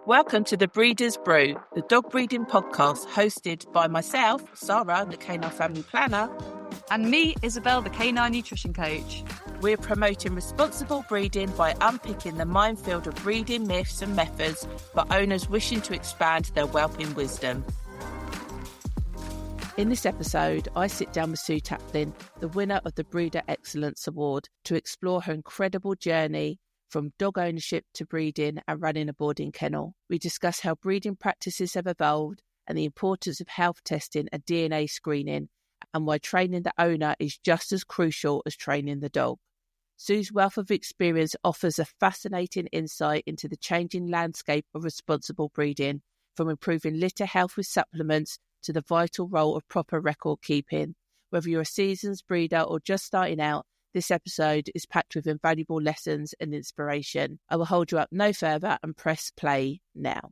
Welcome to the Breeders Brew, the dog breeding podcast hosted by myself, Sara, the Canine Family Planner, and me, Isabel, the Canine Nutrition Coach. We're promoting responsible breeding by unpicking the minefield of breeding myths and methods for owners wishing to expand their whelping wisdom. In this episode, I sit down with Sue Taplin, the winner of the Breeder Excellence Award, to explore her incredible journey from dog ownership to breeding and running a boarding kennel. We discuss how breeding practices have evolved and the importance of health testing and DNA screening, and why training the owner is just as crucial as training the dog. Sue's wealth of experience offers a fascinating insight into the changing landscape of responsible breeding, from improving litter health with supplements to the vital role of proper record keeping. Whether you're a seasoned breeder or just starting out, this episode is packed with invaluable lessons and inspiration. I will hold you up no further and press play now.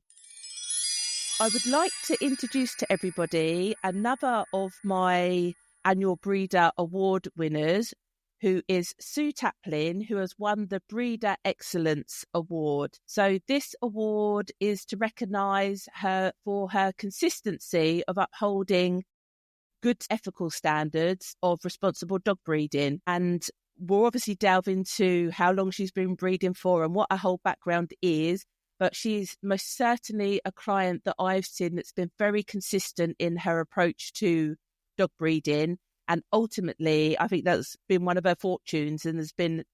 I would like to introduce to everybody another of my annual Breeder Award winners, who is Sue Taplin, who has won the Breeder Excellence Award. So this award is to recognise her for her consistency of upholding good ethical standards of responsible dog breeding. And we'll obviously delve into how long she's been breeding for and what her whole background is. But she's most certainly a client that I've seen that's been very consistent in her approach to dog breeding. And ultimately, I think that's been one of her fortunes and has been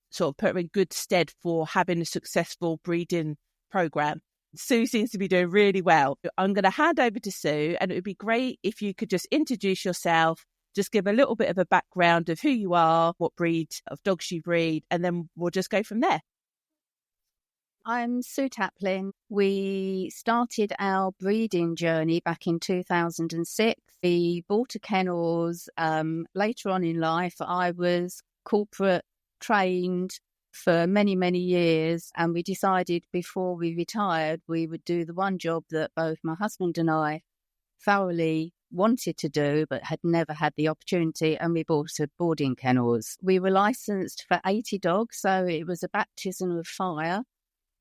sort of put her in good stead for having a successful breeding program. Sue seems to be doing really well. I'm going to hand over to Sue, and it would be great if you could just introduce yourself, just give a little bit of a background of who you are, what breed of dogs you breed, and then we'll just go from there. I'm Sue Taplin. We started our breeding journey back in 2006. We bought a kennels later on in life. I was corporate trained for many, many years, and we decided before we retired we would do the one job that both my husband and I thoroughly wanted to do but had never had the opportunity, and we bought a boarding kennels. We were licensed for 80 dogs, so it was a baptism of fire,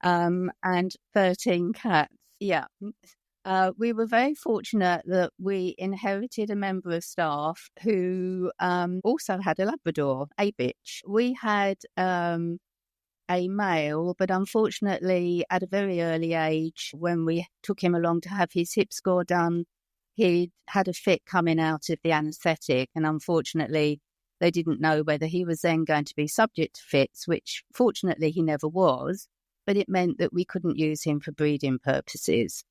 and 13 cats. We were very fortunate that we inherited a member of staff who also had a Labrador, a bitch. We had a male, but unfortunately at a very early age, when we took him along to have his hip score done, he'd had a fit coming out of the anaesthetic, and unfortunately they didn't know whether he was then going to be subject to fits, which fortunately he never was, but it meant that we couldn't use him for breeding purposes.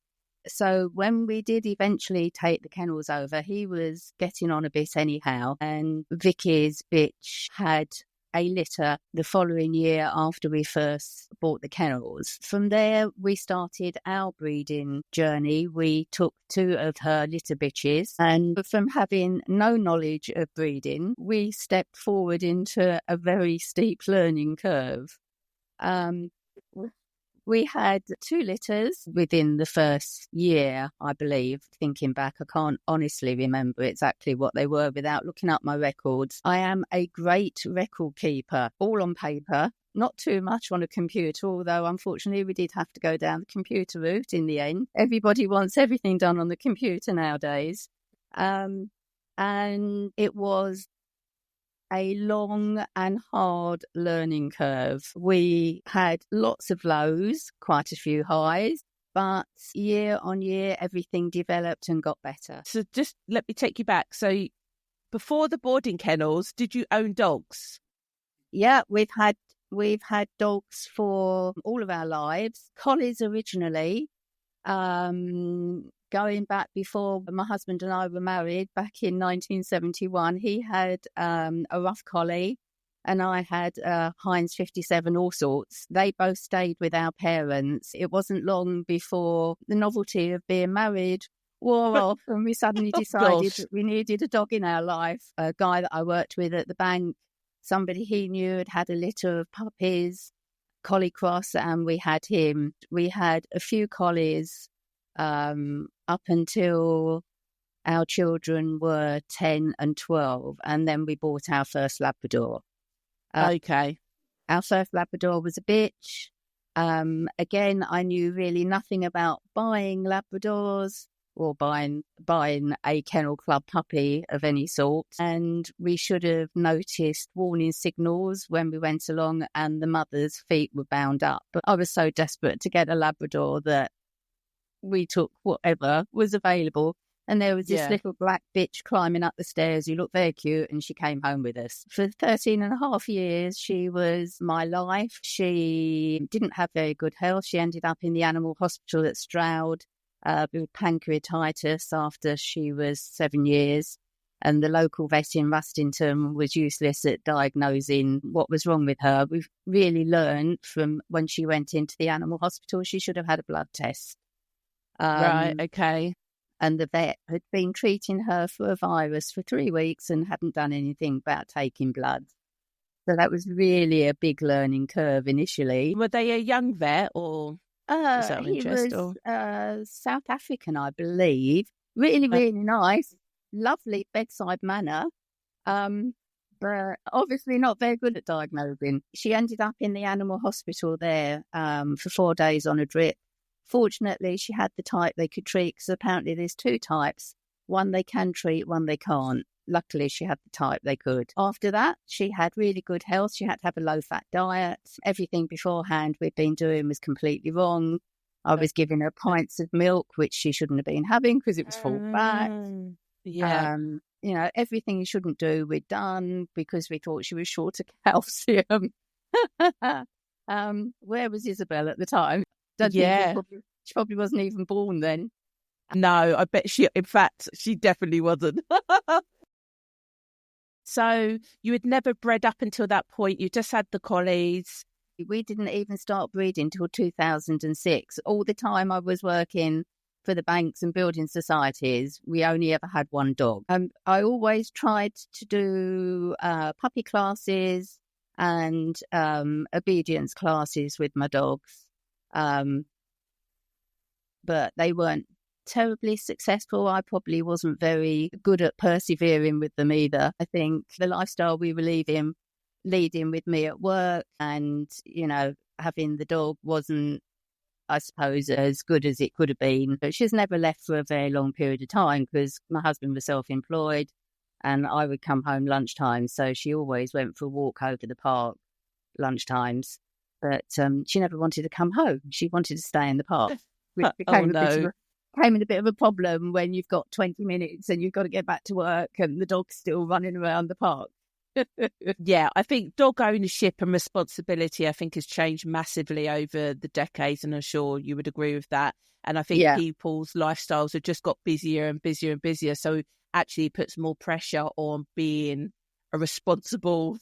So when we did eventually take the kennels over, he was getting on a bit anyhow, and Vicky's bitch had a litter the following year after we first bought the kennels. From there, we started our breeding journey. We took 2 of her litter bitches, and from having no knowledge of breeding, we stepped forward into a very steep learning curve. We had 2 litters within the first year, I believe. Thinking back, I can't honestly remember exactly what they were without looking up my records. I am a great record keeper, all on paper, not too much on a computer, although unfortunately we did have to go down the computer route in the end. Everybody wants everything done on the computer nowadays. And it was a long and hard learning curve. We had lots of lows, quite a few highs, but year on year, everything developed and got better. So just let me take you back. So before the boarding kennels, did you own dogs? Yeah, we've had dogs for all of our lives. Collies originally, going back before my husband and I were married back in 1971, he had a rough collie and I had Heinz 57 all sorts. They both stayed with our parents. It wasn't long before the novelty of being married wore off and we suddenly decided that we needed a dog in our life. A guy that I worked with at the bank, somebody he knew had a litter of puppies, collie cross, and we had him. We had a few collies up until our children were 10 and 12, and then we bought our first Labrador. Okay. Our first Labrador was a bitch. Again, I knew really nothing about buying Labradors or buying a kennel club puppy of any sort. And we should have noticed warning signals when we went along and the mother's feet were bound up. But I was so desperate to get a Labrador that we took whatever was available. And there was this little black bitch climbing up the stairs who looked very cute, and she came home with us. For 13 and a half years, she was my life. She didn't have very good health. She ended up in the animal hospital at Stroud with pancreatitis after she was 7 years. And the local vet in Rustington was useless at diagnosing what was wrong with her. We've really learned from when she went into the animal hospital, she should have had a blood test. Right, okay. And the vet had been treating her for a virus for 3 weeks and hadn't done anything about taking blood. So that was really a big learning curve initially. Were they a young vet or was that of He interest? was South African, I believe. Really, really nice. Lovely bedside manner. But obviously not very good at diagnosing. She ended up in the animal hospital there for 4 days on a drip. Fortunately, she had the type they could treat, because apparently there's 2 types. One they can treat, one they can't. Luckily, she had the type they could. After that, she had really good health. She had to have a low-fat diet. Everything beforehand we'd been doing was completely wrong. I was giving her pints of milk, which she shouldn't have been having because it was full fat. Yeah. Everything you shouldn't do, we'd done because we thought she was short of calcium. Where was Isabel at the time? She probably wasn't even born then. No, I bet in fact, she definitely wasn't. So you had never bred up until that point. You just had the collies. We didn't even start breeding until 2006. All the time I was working for the banks and building societies, we only ever had one dog. I always tried to do puppy classes and obedience classes with my dogs. But they weren't terribly successful. I probably wasn't very good at persevering with them either. I think the lifestyle we were leading with me at work and, having the dog wasn't, I suppose, as good as it could have been. But she's never left for a very long period of time because my husband was self-employed and I would come home lunchtime. So she always went for a walk over the park lunchtimes. But she never wanted to come home. She wanted to stay in the park, which became a bit of a problem when you've got 20 minutes and you've got to get back to work and the dog's still running around the park. Yeah, I think dog ownership and responsibility, I think, has changed massively over the decades, and I'm sure you would agree with that. And I think people's lifestyles have just got busier and busier and busier. So actually it puts more pressure on being a responsible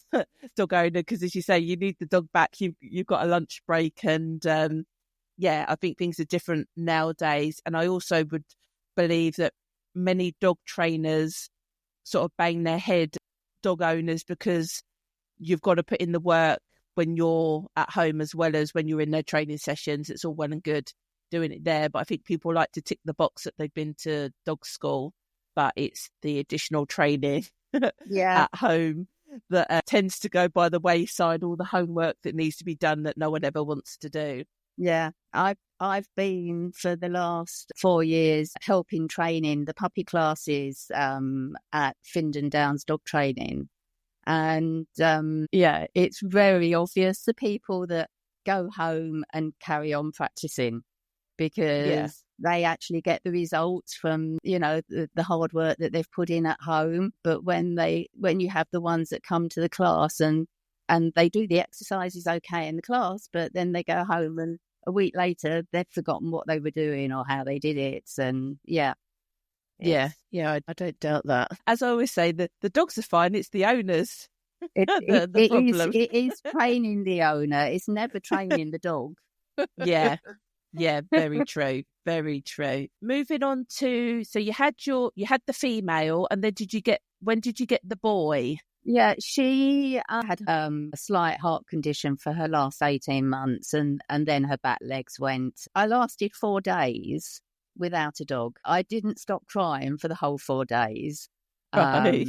dog owner, because as you say, you need the dog back, you've got a lunch break, and I think things are different nowadays. And I also would believe that many dog trainers sort of bang their head dog owners because you've got to put in the work when you're at home as well as when you're in their training sessions. It's all well and good doing it there, but I think people like to tick the box that they've been to dog school, but it's the additional training at home that tends to go by the wayside, all the homework that needs to be done that no one ever wants to do. Yeah, I've been for the last 4 years helping training the puppy classes at Findon Downs Dog Training. And it's very obvious the people that go home and carry on practicing because they actually get the results from, the hard work that they've put in at home. But when you have the ones that come to the class and they do the exercises okay in the class, but then they go home and a week later they've forgotten what they were doing or how they did it. And I don't doubt that. As I always say, the dogs are fine, it's the owners the problem. It is training the owner, it's never training the dog. Yeah, very true, very true. Moving on to, so you had the female, and then when did you get the boy? Yeah, she had a slight heart condition for her last 18 months and then her back legs went. I lasted 4 days without a dog. I didn't stop crying for the whole 4 days. Right.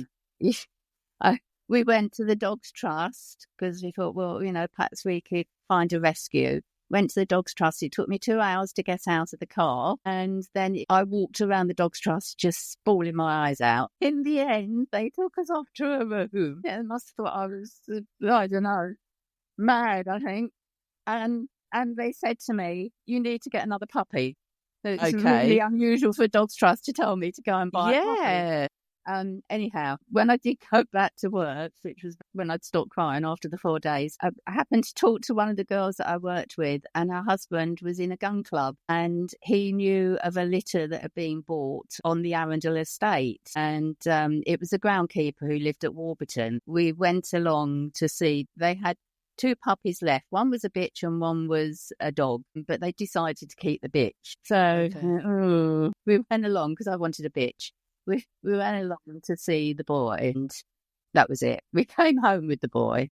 We went to the Dogs Trust because we thought, well, perhaps we could find a rescue. went to the Dogs Trust. It took me 2 hours to get out of the car. And then I walked around the Dogs Trust just bawling my eyes out. In the end, they took us off to a room. They must have thought I was, I don't know, mad, I think. And they said to me, you need to get another puppy. So it's really unusual for Dogs Trust to tell me to go and buy a puppy. Anyhow, when I did go back to work, which was when I'd stopped crying after the 4 days, I happened to talk to one of the girls that I worked with, and her husband was in a gun club, and he knew of a litter that had been bought on the Arundel estate, and it was a groundkeeper who lived at Warburton. We went along to see, they had 2 puppies left. One was a bitch and one was a dog, but they decided to keep the bitch. So we went along because I wanted a bitch. We went along to see the boy, and that was it. We came home with the boy.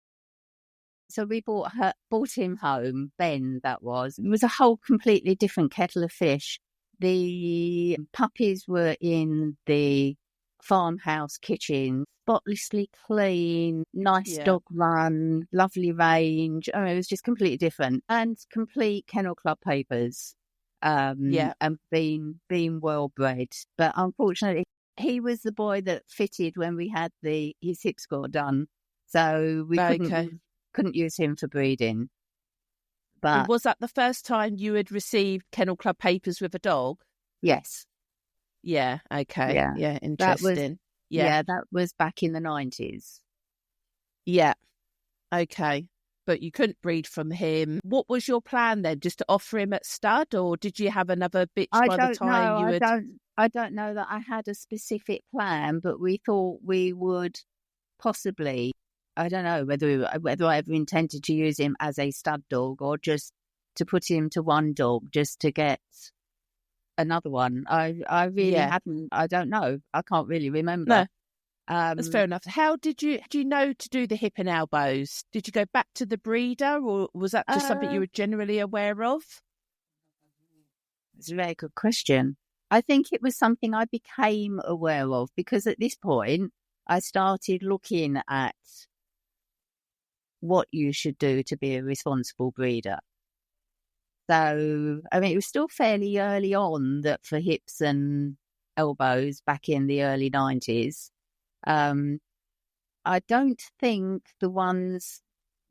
So we brought him home, Ben, that was. It was a whole completely different kettle of fish. The puppies were in the farmhouse kitchen, spotlessly clean, nice dog run, lovely range. I mean, it was just completely different. And complete kennel club papers. And being well-bred. But unfortunately, he was the boy that fitted when we had his hip score done, so we couldn't use him for breeding. But was that the first time you had received kennel club papers with a dog? Yes. Yeah. Okay. Yeah. Interesting. That was back in the 90s. Yeah. Okay. But you couldn't breed from him. What was your plan then? Just to offer him at stud, or did you have another bitch by the time you had... I don't know that I had a specific plan, but we thought we would possibly, I don't know whether I ever intended to use him as a stud dog or just to put him to one dog just to get another one. I really hadn't, I don't know. I can't really remember. No. That's fair enough. How did you know to do the hip and elbows? Did you go back to the breeder, or was that just something you were generally aware of? It's a very good question. I think it was something I became aware of because at this point I started looking at what you should do to be a responsible breeder. So, I mean, it was still fairly early on that for hips and elbows back in the early 90s. I don't think the ones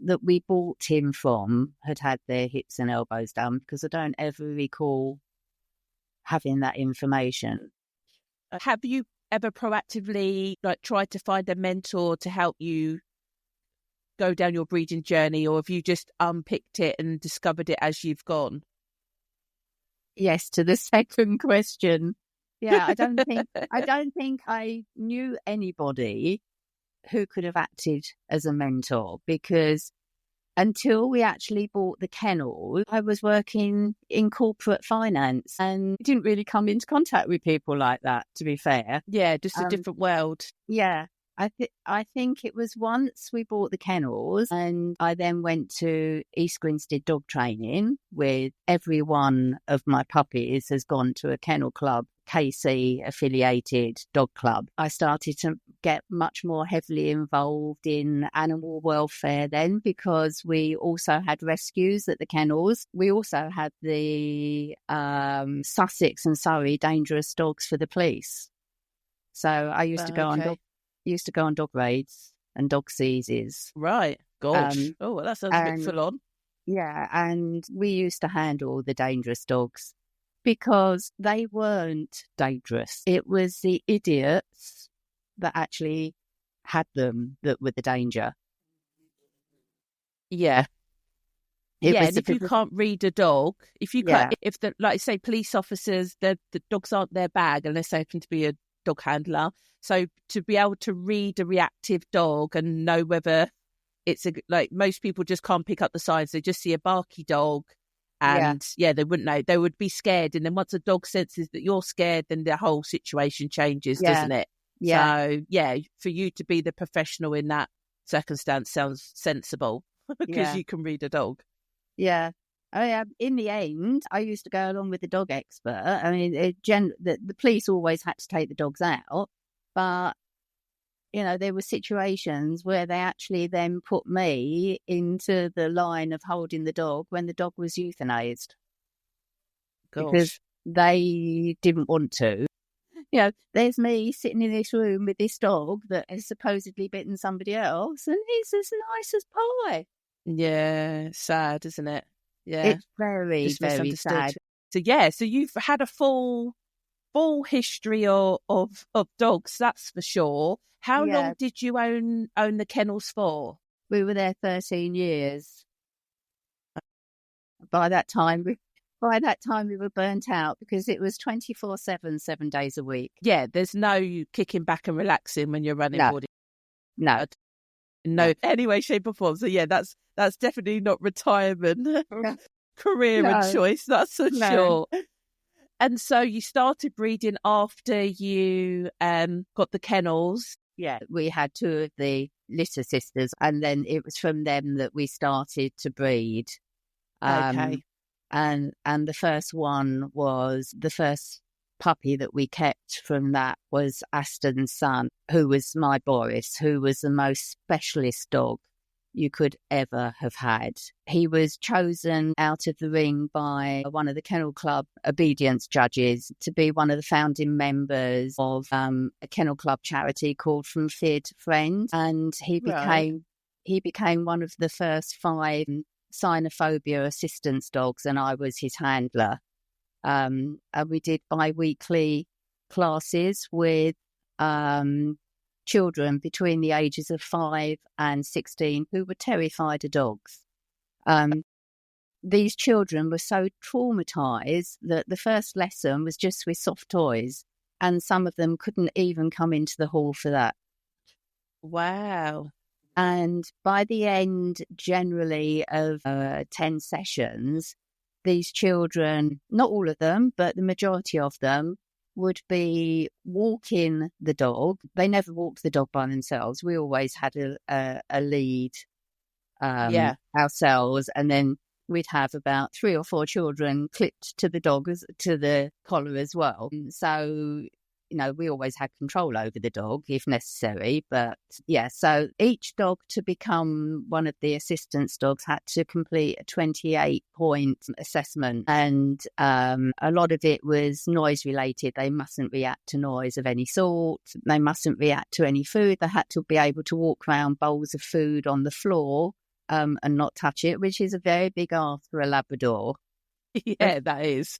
that we bought him from had their hips and elbows done because I don't ever recall having that information. Have you ever proactively tried to find a mentor to help you go down your breeding journey, or have you just unpicked it and discovered it as you've gone? Yes, to the second question. Yeah, I don't think I knew anybody who could have acted as a mentor because until we actually bought the kennel, I was working in corporate finance and didn't really come into contact with people like that, to be fair. Yeah, just a different world. Yeah. I think it was once we bought the kennels and I then went to East Grinstead dog training with every one of my puppies has gone to a kennel club, KC affiliated dog club. I started to get much more heavily involved in animal welfare then because we also had rescues at the kennels. We also had the Sussex and Surrey dangerous dogs for the police. So I used to go on dog raids and dog seizes. Right. Gosh. Well, that sounds a bit full on. Yeah, and we used to handle the dangerous dogs because they weren't dangerous. It was the idiots that actually had them that were the danger. Yeah. And if you can't read a dog, if the, like say, police officers, the dogs aren't their bag unless they happen to be a dog handler. So to be able to read a reactive dog and know whether it's most people just can't pick up the signs. They just see a barky dog and they wouldn't know. They would be scared. And then once a dog senses that you're scared, then the whole situation changes, doesn't it? Yeah. So, for you to be the professional in that circumstance sounds sensible because you can read a dog. Yeah. In the end, I used to go along with the dog expert. I mean, the police always had to take the dogs out, but there were situations where they actually then put me into the line of holding the dog when the dog was euthanized because Gosh. they didn't want to. There's me sitting in this room with this dog that has supposedly bitten somebody else, and he's as nice as pie. Yeah, sad, isn't it? Yeah, It's very, just very misunderstood. sad. So you've had a full history of dogs, that's for sure. How long did you own the kennels for? We were there 13 years. By that time, we were burnt out because it was 24/7, 7 days a week. Yeah, there's no kicking back and relaxing when you're running boarding. No, any way, shape or form. So yeah, that's definitely not retirement career and choice, that's for sure. And so you started breeding after you got the kennels. Yeah, we had 2 of the litter sisters, and then it was from them that we started to breed. Okay. And the first one was the first puppy that we kept from that was Aston's son, who was my Boris, who was the most specialist dog you could ever have had. He was chosen out of the ring by one of the Kennel Club obedience judges to be one of the founding members of a Kennel Club charity called From Fear to Friend, and he became one of the first 5 cynophobia assistance dogs, and I was his handler. And we did bi-weekly classes with children between the ages of 5 and 16 who were terrified of dogs. These children were so traumatized that the first lesson was just with soft toys, and some of them couldn't even come into the hall for that. Wow. And by the end, generally, of 10 sessions, these children, not all of them, but the majority of them, would be walking the dog. They never walked the dog by themselves. We always had a lead ourselves, and then we'd have about 3 or 4 children clipped to the dog, to the collar as well. So we always had control over the dog if necessary. But so each dog, to become one of the assistance dogs, had to complete a 28-point assessment. And a lot of it was noise related. They mustn't react to noise of any sort. They mustn't react to any food. They had to be able to walk around bowls of food on the floor and not touch it, which is a very big ask for a Labrador. Yeah, that is.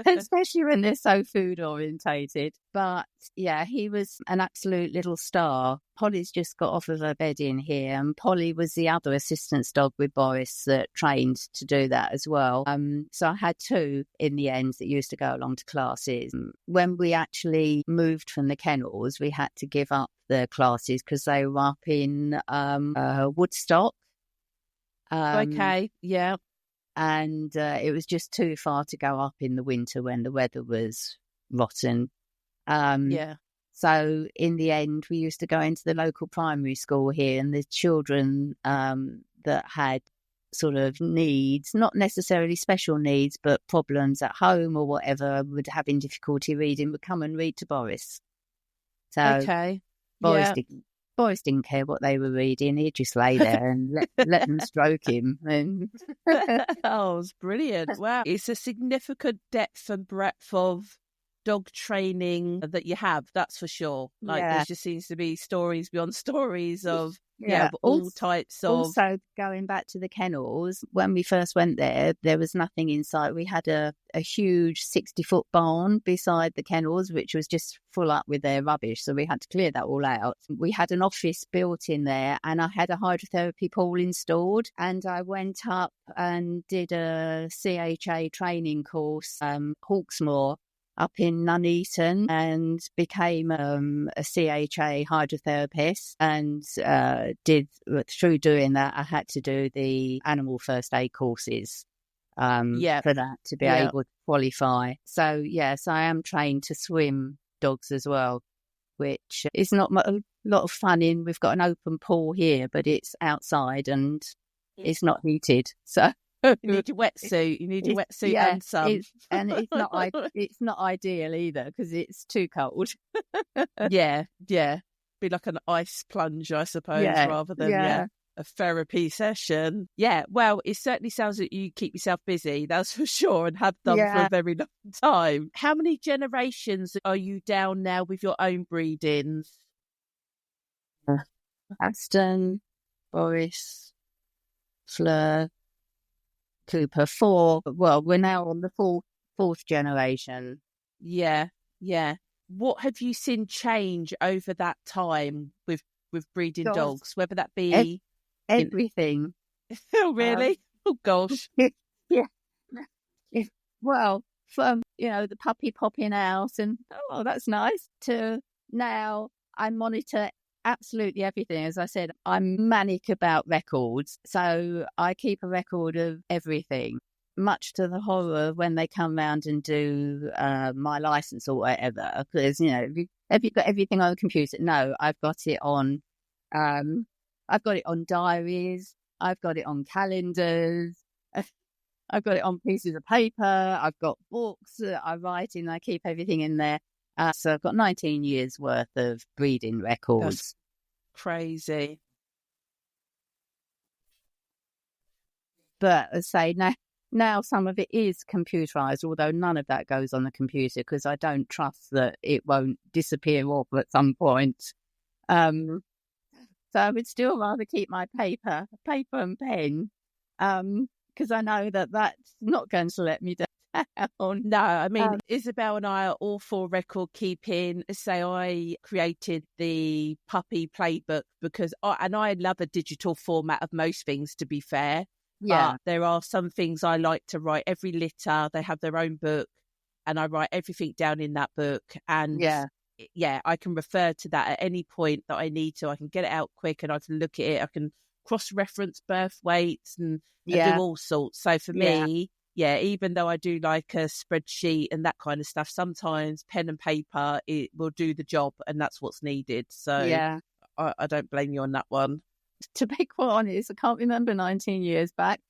Especially when they're so food orientated. But he was an absolute little star. Polly's just got off of her bed in here, and Polly was the other assistance dog with Boris that trained to do that as well. So I had 2 in the end that used to go along to classes. When we actually moved from the kennels, we had to give up the classes because they were up in Woodstock. Okay, yeah. And it was just too far to go up in the winter when the weather was rotten. So in the end, we used to go into the local primary school here, and the children that had sort of needs, not necessarily special needs, but problems at home or whatever, would having difficulty reading, would come and read to Boris. So Boris didn't care what they were reading. He'd just lay there and let them stroke him. Oh, it's brilliant. Wow. It's a significant depth and breadth of dog training that you have, that's for sure. There just seems to be stories beyond stories of all types of... Also, going back to the kennels, when we first went there was nothing inside. We had a huge 60-foot barn beside the kennels, which was just full up with their rubbish, so we had to clear that all out. We had an office built in there, and I had a hydrotherapy pool installed, and I went up and did a CHA training course, Hawksmoor, up in Nuneaton, and became a CHA hydrotherapist, and through doing that I had to do the animal first aid courses for that to be able to qualify. So I am trained to swim dogs as well, which is not a lot of fun in. We've got an open pool here, but it's outside and it's not heated, so you need your wetsuit. You need your wetsuit and some. It's not ideal either because it's too cold. Yeah. be like an ice plunge, I suppose, Yeah, rather than yeah, a therapy session. Yeah, well, it certainly sounds like you keep yourself busy, that's for sure, and have done for yeah. a very long time. How many generations are you down now with your own breedings? Aston, Boris, Fleur, Cooper, 4. Well, we're now on the fourth generation. Yeah, yeah. What have you seen change over that time with breeding God, dogs? Whether that ev- be in everything. oh Um, really? Oh gosh. yeah. If, well, from, the puppy popping out and, oh, that's nice, to now I monitor absolutely everything. As I said, I'm manic about records. So I keep a record of everything, much to the horror of when they come round and do my license or whatever. Because, have you got everything on the computer? No, um, I've got it on diaries. I've got it on calendars. I've got it on pieces of paper. I've got books that I write in. I keep everything in there. So I've got 19 years worth of breeding records. That's crazy. But as I say, now some of it is computerized, although none of that goes on the computer because I don't trust that it won't disappear off at some point. So I would still rather keep my paper and pen, because I know that that's not going to let me down. No, I mean, Isabel and I are all for record keeping. Say I created the puppy playbook because I love a digital format of most things, to be fair. Yeah. But there are some things I like to write. Every litter, they have their own book, and I write everything down in that book. And I can refer to that at any point that I need to. I can get it out quick and I can look at it. I can cross-reference birth weights and do all sorts. So for me, even though I do like a spreadsheet and that kind of stuff, sometimes pen and paper, it will do the job and that's what's needed. So I don't blame you on that one. To be quite honest, I can't remember 19 years back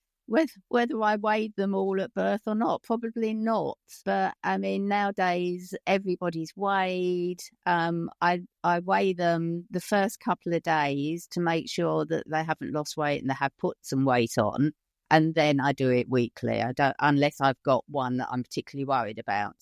whether I weighed them all at birth or not. Probably not. But I mean, nowadays everybody's weighed. I weigh them the first couple of days to make sure that they haven't lost weight and they have put some weight on, and then I do it weekly. I don't, unless I've got one that I'm particularly worried about.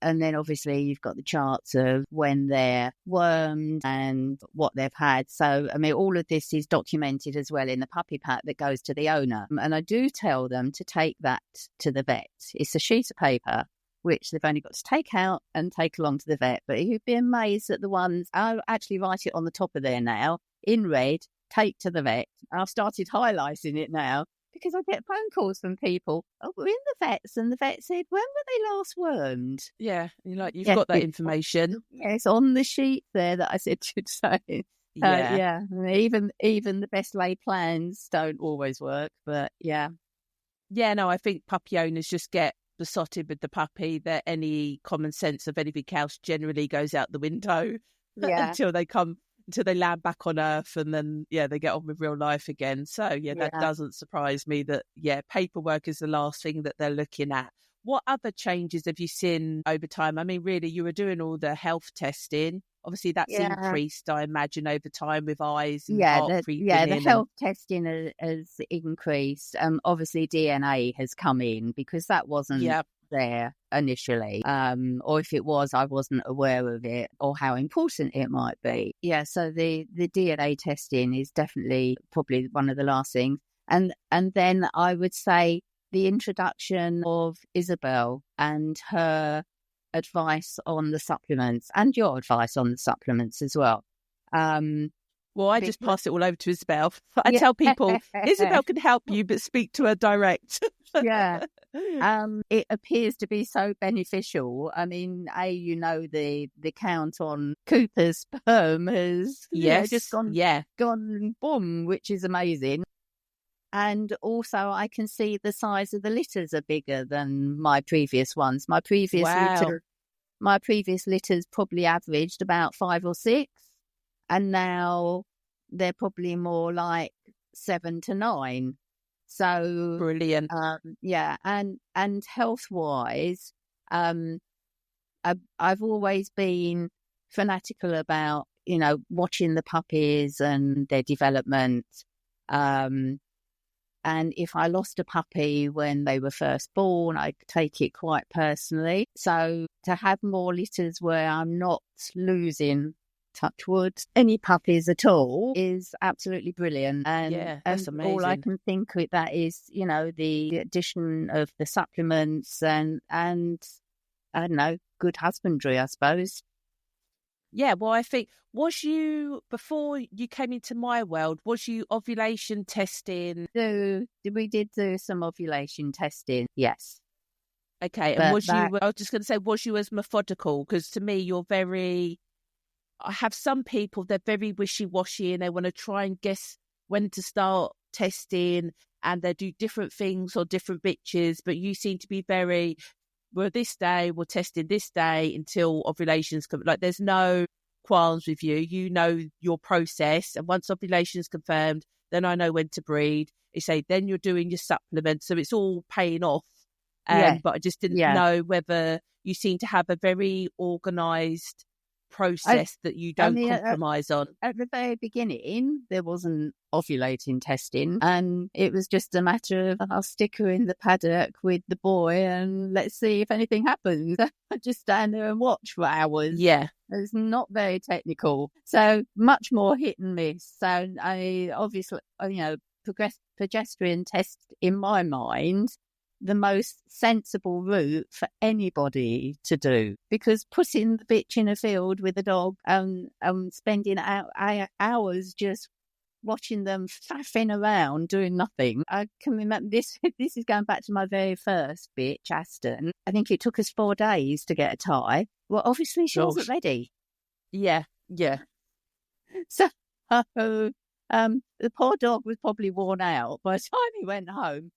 And then obviously you've got the charts of when they're wormed and what they've had. So, I mean, all of this is documented as well in the puppy pack that goes to the owner. And I do tell them to take that to the vet. It's a sheet of paper, which they've only got to take out and take along to the vet. But you'd be amazed at the ones, I'll actually write it on the top of there now, in red, take to the vet. I've started highlighting it now, because I get phone calls from people, oh, we're in the vets, and the vet said, when were they last wormed? Yeah, you've got that information. It's on the sheet there that I said should say. Even the best laid plans don't always work, but yeah. Yeah, no, I think puppy owners just get besotted with the puppy that any common sense of anything else generally goes out the window until they land back on Earth, and then they get on with real life again. So that doesn't surprise me that paperwork is the last thing that they're looking at. What other changes have you seen over time? I mean, really, you were doing all the health testing. Obviously, that's increased, I imagine, over time with eyes and heart creeping in. The health testing has increased. Obviously, DNA has come in because that wasn't there initially. Or if it was, I wasn't aware of it or how important it might be. Yeah, so the DNA testing is definitely probably one of the last things. And then I would say the introduction of Isabel and her advice on the supplements, and your advice on the supplements as well. Well, I just pass it all over to Isabel. I tell people, Isabel can help you, but speak to her direct. It appears to be so beneficial. I mean, the count on Cooper's sperm has just gone boom, which is amazing. And also I can see the size of the litters are bigger than my previous ones. My previous litters probably averaged about 5 or 6. And now they're probably more like 7 to 9. So brilliant. And health wise, I've always been fanatical about, watching the puppies and their development. And if I lost a puppy when they were first born, I take it quite personally. So to have more litters where I'm not losing, touch wood, any puppies at all is absolutely brilliant. And, that's and amazing. all I can think with that is, the addition of the supplements and I don't know, good husbandry, I suppose. Yeah, well, I think, before you came into my world, was you ovulation testing? We did do some ovulation testing, yes. Okay, and I was just going to say, was you as methodical? Because to me, I have some people, they're very wishy-washy and they want to try and guess when to start testing and they do different things or different bitches, but you seem to be very, well, this day, we're testing this day until ovulation's come. Like, there's no qualms with you. You know your process. And once ovulation's confirmed, then I know when to breed. You say, then you're doing your supplements. So it's all paying off. But I just didn't know whether you seem to have a very organised process that you don't compromise on. At the very beginning, there wasn't ovulating testing, and it was just a matter of I'll stick her in the paddock with the boy and let's see if anything happens. I just stand there and watch for hours. Yeah. It's not very technical. So much more hit and miss. So I obviously, progesterone test in my mind the most sensible route for anybody to do, because putting the bitch in a field with a dog and spending hours just watching them faffing around doing nothing. I can remember this. This is going back to my very first bitch, Aston. I think it took us 4 days to get a tie. Well, obviously she wasn't ready. Yeah. So the poor dog was probably worn out by the time he went home.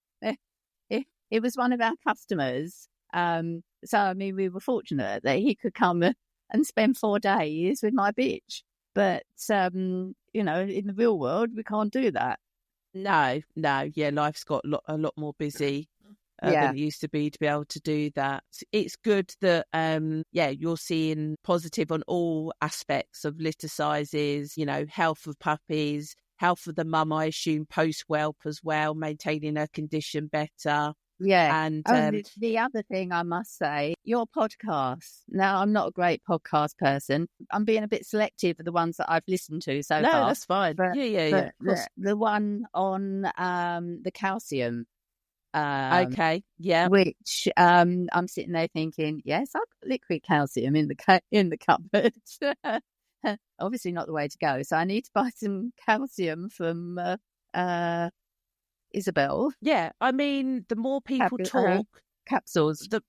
It was one of our customers. So, I mean, we were fortunate that he could come and spend 4 days with my bitch. But, in the real world, we can't do that. No. Yeah, life's got a lot more busy than it used to be able to do that. It's good that, you're seeing positive on all aspects of litter sizes, health of puppies, health of the mum, I assume, post-whelp as well, maintaining her condition better. Yeah. And the other thing I must say, your podcast. Now, I'm not a great podcast person. I'm being a bit selective of the ones that I've listened to so far. No, that's fine. But, yeah. The one on the calcium. Okay. Yeah. Which I'm sitting there thinking, yes, I've got liquid calcium in the cupboard. Obviously not the way to go. So I need to buy some calcium from Isabel. Yeah, I mean, the more people talk, capsules. The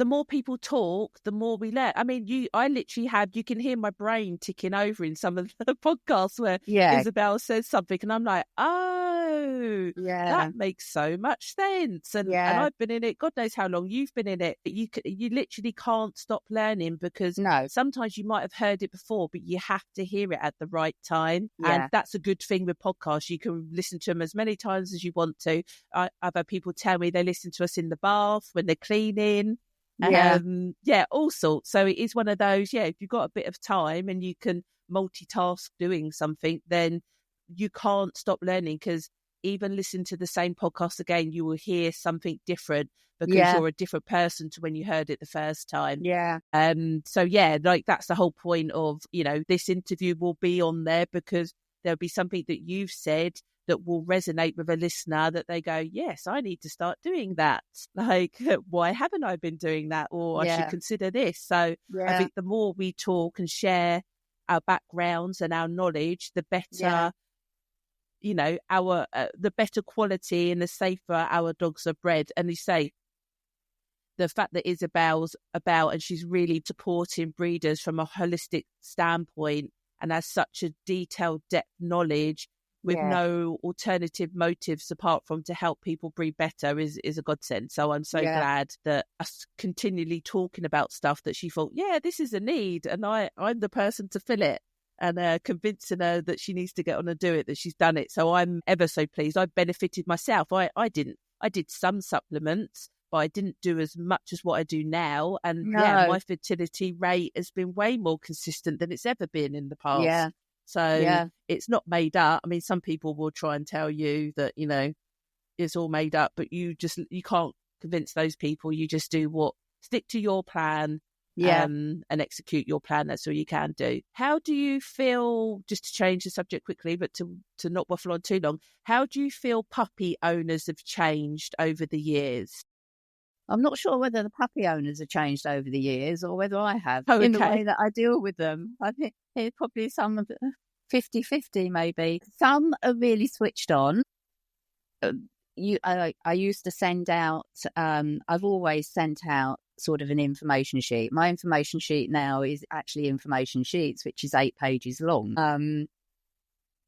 more people talk, the more we learn. I mean, you can hear my brain ticking over in some of the podcasts where Isabel says something, and I'm like, oh, that makes so much sense. And I've been in it. God knows how long you've been in it. You literally can't stop learning, because sometimes you might have heard it before, but you have to hear it at the right time. Yeah. And that's a good thing with podcasts. You can listen to them as many times as you want to. I've had people tell me they listen to us in the bath, when they're cleaning. All sorts. So it is one of those, if you've got a bit of time and you can multitask doing something, then you can't stop learning, because even listen to the same podcast again, you will hear something different, because you're a different person to when you heard it the first time. That's the whole point of, this interview will be on there, because there'll be something that you've said that will resonate with a listener, that they go, yes, I need to start doing that. Like, why haven't I been doing that? Or I should consider this. So I think the more we talk and share our backgrounds and our knowledge, the better, the better quality and the safer our dogs are bred. And you say, the fact that Isabel's about, and she's really supporting breeders from a holistic standpoint and has such a detailed depth knowledge, with no alternative motives apart from to help people breed better, is a godsend. So I'm so glad that us continually talking about stuff that she thought, this is a need, and I'm the person to fill it, and convincing her that she needs to get on and do it, that she's done it. So I'm ever so pleased. I benefited myself. I did some supplements, but I didn't do as much as what I do now. And No. my fertility rate has been way more consistent than it's ever been in the past. Yeah. So it's not made up. I mean, some people will try and tell you that, it's all made up, but you can't convince those people. You just stick to your plan. And execute your plan. That's all you can do. How do you feel, just to change the subject quickly, but to not waffle on too long, how do you feel puppy owners have changed over the years? I'm not sure whether the puppy owners have changed over the years or whether I have Okay. in the way that I deal with them. I think it's probably some of it 50-50 maybe. Some are really switched on. I used to send out, I've always sent out sort of an information sheet. My information sheet now is actually information sheets, which is 8 pages long.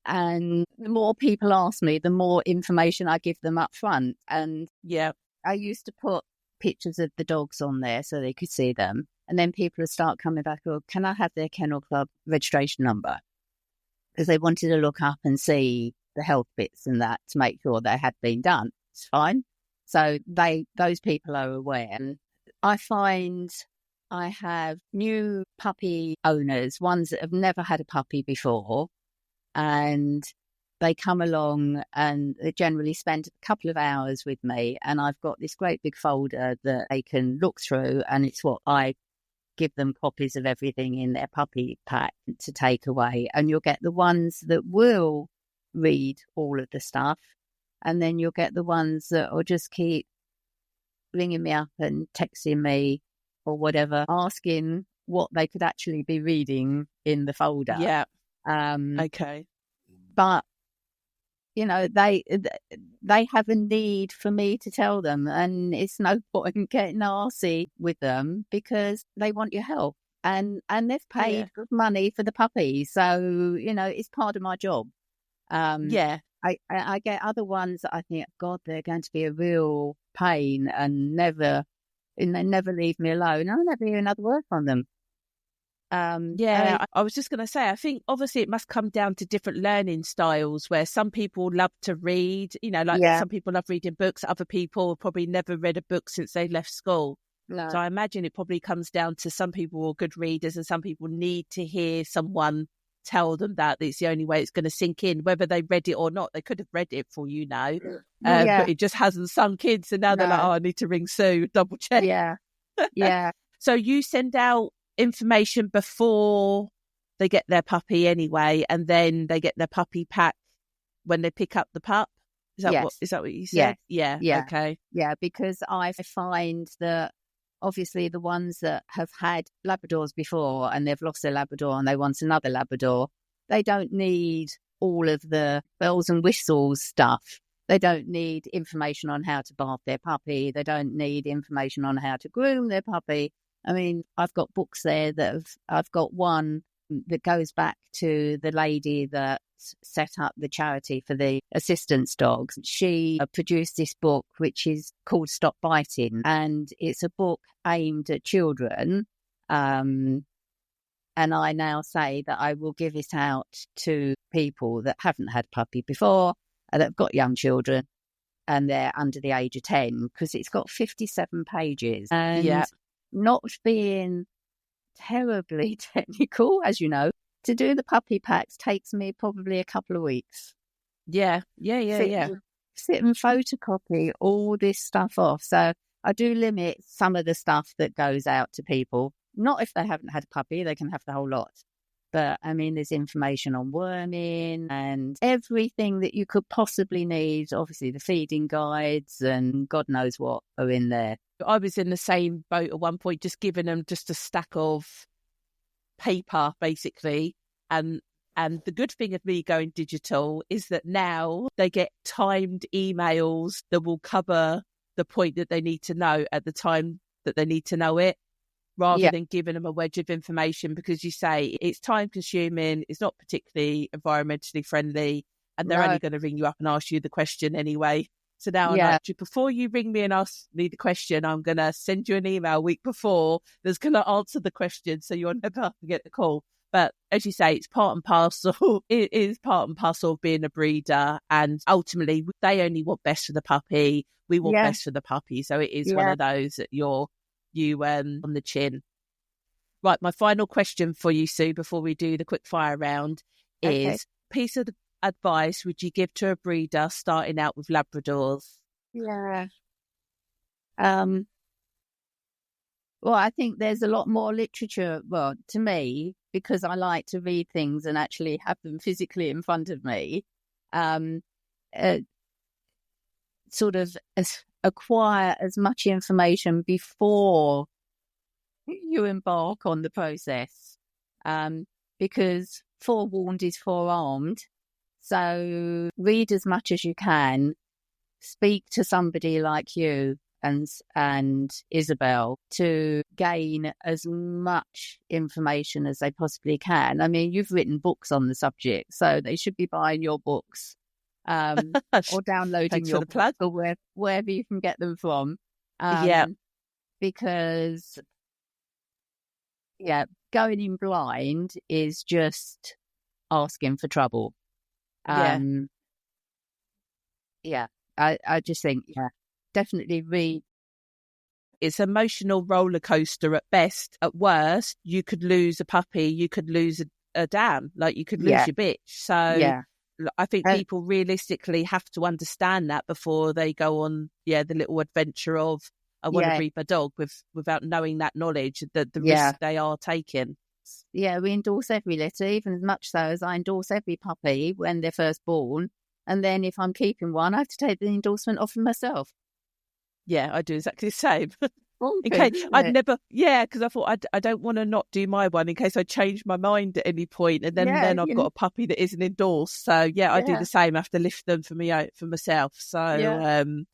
And the more people ask me, the more information I give them up front. And I used to put pictures of the dogs on there so they could see them. And then people would start coming back, oh, can I have their Kennel Club registration number? Because they wanted to look up and see the health bits and that to make sure they had been done. It's fine. So those people are aware. And I find I have new puppy owners, ones that have never had a puppy before, and they come along and they generally spend a couple of hours with me, and I've got this great big folder that they can look through, and it's what I give them copies of everything in their puppy pack to take away. And you'll get the ones that will read all of the stuff, and then you'll get the ones that will just keep ringing me up and texting me or whatever, asking what they could actually be reading in the folder. Yeah. Okay. But they have a need for me to tell them, and it's no point getting arsey with them because they want your help, and they've paid good money for the puppy, so it's part of my job. I get other ones that I think, God, they're going to be a real pain and they never leave me alone. I'll never hear another word from them. I was just going to say, I think obviously it must come down to different learning styles, where some people love to read, some people love reading books. Other people have probably never read a book since they left school. No. So I imagine it probably comes down to some people are good readers and some people need to hear someone tell them that it's the only way it's going to sink in, whether they read it or not. They could have read it for but it just hasn't sunk in. So now they're like, oh, I need to ring Sue, double check. Yeah. So you send out information before they get their puppy anyway, and then they get their puppy pack when they pick up the pup. Is that what you said? Yeah. Okay. Yeah, because I find that obviously the ones that have had Labradors before and they've lost their Labrador and they want another Labrador, they don't need all of the bells and whistles stuff. They don't need information on how to bath their puppy. They don't need information on how to groom their puppy. I mean, I've got books there I've got one that goes back to the lady that set up the charity for the assistance dogs. She produced this book, which is called Stop Biting, and it's a book aimed at children. And I now say that I will give it out to people that haven't had a puppy before, that have got young children, and they're under the age of 10, because it's got 57 pages. And not being terribly technical, as you know, to do the puppy packs takes me probably a couple of weeks. Sit and photocopy all this stuff off. So I do limit some of the stuff that goes out to people. Not if they haven't had a puppy, they can have the whole lot. But I mean, there's information on worming and everything that you could possibly need. Obviously, the feeding guides and God knows what are in there. I was in the same boat at one point, just giving them just a stack of paper, basically. And the good thing of me going digital is that now they get timed emails that will cover the point that they need to know at the time that they need to know it, rather than giving them a wedge of information, because you say it's time consuming, it's not particularly environmentally friendly, and they're only going to ring you up and ask you the question anyway. So now I'm like, before you ring me and ask me the question, I'm going to send you an email a week before that's going to answer the question, so you'll never get the call. But as you say, it's part and parcel. It is part and parcel of being a breeder. And ultimately, they only want best for the puppy. We want best for the puppy. So it is one of those that you on the chin. Right. My final question for you, Sue, before we do the quick fire round is piece of advice would you give to a breeder starting out with Labradors? Yeah. Well, I think there's a lot more literature, well, to me, because I like to read things and actually have them physically in front of me, sort of acquire as much information before you embark on the process, because forewarned is forearmed. So read as much as you can, speak to somebody like you and Isabel to gain as much information as they possibly can. I mean, you've written books on the subject, so they should be buying your books or downloading your books or wherever you can get them from. Because, going in blind is just asking for trouble. I just think, definitely read. It's an emotional roller coaster at best. At worst, you could lose a puppy, you could lose a dam, like you could lose your bitch. So I think people realistically have to understand that before they go on the little adventure of I want to breed my dog without knowing that knowledge, that the risk they are taking. Yeah, we endorse every litter, even as much so as I endorse every puppy when they're first born. And then if I'm keeping one, I have to take the endorsement off of myself. Yeah, I do exactly the same. In case I'd never, because I thought I don't want to not do my one in case I change my mind at any point, and then I've got a puppy that isn't endorsed. So I do the same. I have to lift them for myself. So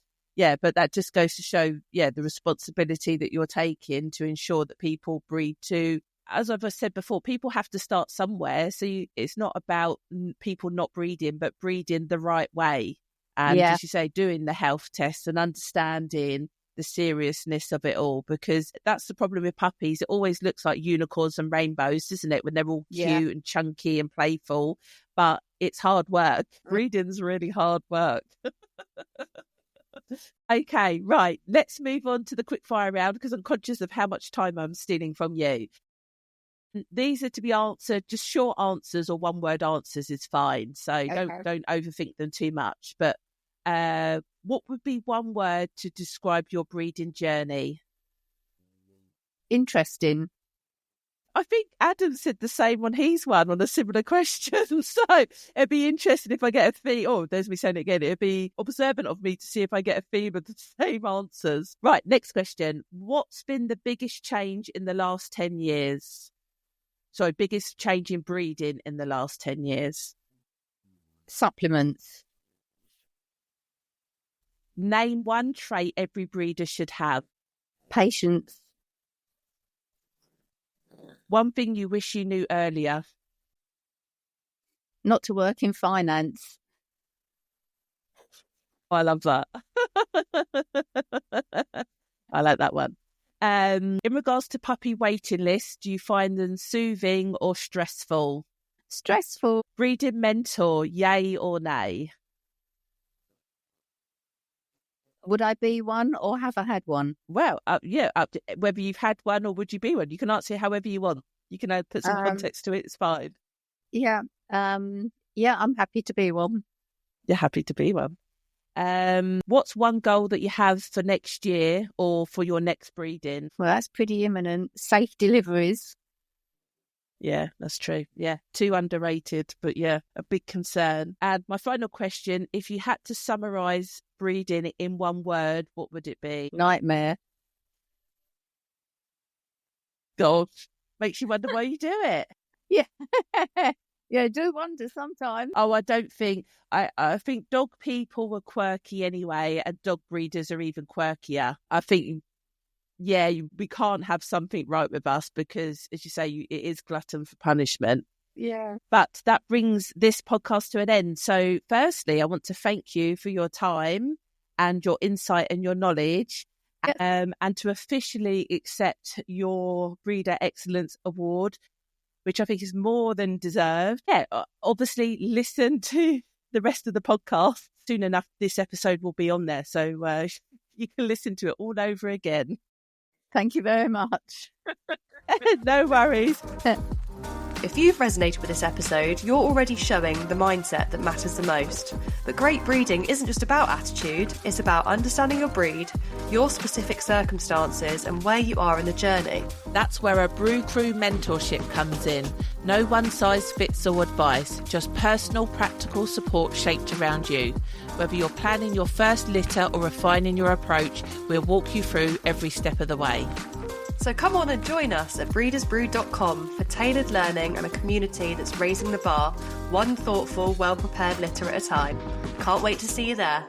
but that just goes to show the responsibility that you're taking to ensure that people breed to. As I've said before, people have to start somewhere. So it's not about people not breeding, but breeding the right way. And as you say, doing the health tests and understanding the seriousness of it all, because that's the problem with puppies. It always looks like unicorns and rainbows, doesn't it, when they're all cute and chunky and playful, but it's hard work. Breeding's really hard work. Okay, right. Let's move on to the quick fire round because I'm conscious of how much time I'm stealing from you. These are to be answered, just short answers or one word answers is fine. So don't overthink them too much. But what would be one word to describe your breeding journey? Interesting. I think Adam said the same on his one on a similar question. So it'd be interesting if I get a theme. Oh, there's me saying it again. It'd be observant of me to see if I get a theme of the same answers. Right, next question. What's been the biggest change in the last 10 years? Sorry, biggest change in breeding in the last 10 years? Supplements. Name one trait every breeder should have. Patience. One thing you wish you knew earlier. Not to work in finance. I love that. I like that one. In regards to puppy waiting lists, do you find them soothing or stressful? Stressful. Breeding mentor, yay or nay? Would I be one or have I had one? Well, whether you've had one or would you be one. You can answer it however you want. You can put some context to it. It's fine. Yeah. I'm happy to be one. You're happy to be one. What's one goal that you have for next year or for your next breeding? Well, that's pretty imminent. Safe deliveries. Yeah, that's true. Yeah, too underrated, but a big concern. And my final question, if you had to summarise breeding in one word, what would it be? Nightmare. Gosh, makes you wonder why you do it. Yeah. Yeah, I do wonder sometimes. Oh, I don't think... I think dog people were quirky anyway, and dog breeders are even quirkier. I think... we can't have something right with us because, as you say, it is glutton for punishment. Yeah. But that brings this podcast to an end. So firstly, I want to thank you for your time and your insight and your knowledge, and to officially accept your Breeder Excellence Award. which I think is more than deserved. Yeah, obviously listen to the rest of the podcast. Soon enough, this episode will be on there. So you can listen to it all over again. Thank you very much. No worries. If you've resonated with this episode, you're already showing the mindset that matters the most. But great breeding isn't just about attitude, it's about understanding your breed, your specific circumstances, and where you are in the journey. That's where a Brew Crew mentorship comes in. No one-size-fits-all advice, just personal, practical support shaped around you. Whether you're planning your first litter or refining your approach, we'll walk you through every step of the way. So come on and join us at breedersbrew.com for tailored learning and a community that's raising the bar, one thoughtful, well-prepared litter at a time. Can't wait to see you there.